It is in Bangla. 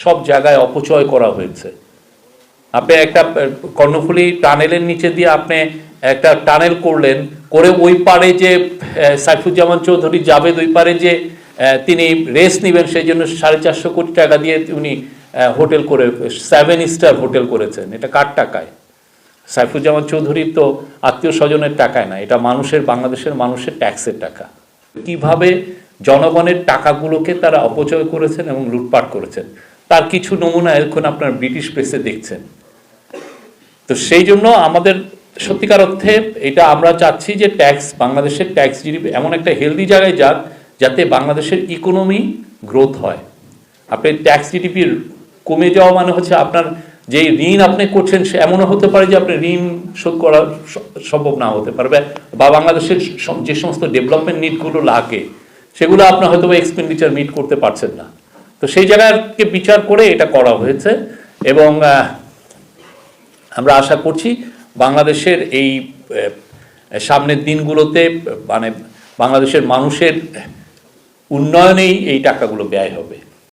সব জায়গায় অপচয় করা হয়েছে। আপনি একটা কর্ণফুলী টানেলের নিচে দিয়ে আপনি একটা টানেল করলেন, করে ওই পারে যে সাইফুজ্জামান চৌধুরী জাভেদ ওই পারে যে তিনি রেস্ট নেবেন সেই জন্য 450 কোটি টাকা দিয়ে উনি হোটেল করে 7 স্টার হোটেল করেছেন। এটা কার টাকায়? সাইফুজ্জামান চৌধুরীর তো আত্মীয় স্বজনের টাকায় না, এটা মানুষের, বাংলাদেশের মানুষের ট্যাক্সের টাকা। কিভাবে জনগণের টাকাগুলোকে তারা অপচয় করেছেন এবং লুটপাট করেছেন তার কিছু নমুনা এখন আপনার ব্রিটিশ প্রেসে দেখছেন। তো সেই জন্য আমাদের সত্যিকার অর্থে এটা আমরা চাচ্ছি যে ট্যাক্স, বাংলাদেশের ট্যাক্স জিডিপি এমন একটা হেলদি জায়গায় যাক যাতে বাংলাদেশের ইকোনমি গ্রোথ হয়। আপনি ট্যাক্স জিডিপি কমে যাওয়া মানে হচ্ছে আপনার যে ঋণ আপনি করছেন সে এমনও হতে পারে যে আপনি ঋণ শোধ করা সম্ভব না হতে পারবে, বা বাংলাদেশের যে সমস্ত ডেভেলপমেন্ট নিডগুলো লাগে সেগুলো আপনার হয়তো এক্সপেন্ডিচার মিট করতে পারছেন না। তো সেই জায়গাকে বিচার করে এটা করা হয়েছে এবং আমরা আশা করছি বাংলাদেশের এই সামনের দিনগুলোতে মানে বাংলাদেশের মানুষের উন্নয়নেই এই টাকাগুলো ব্যয় হবে।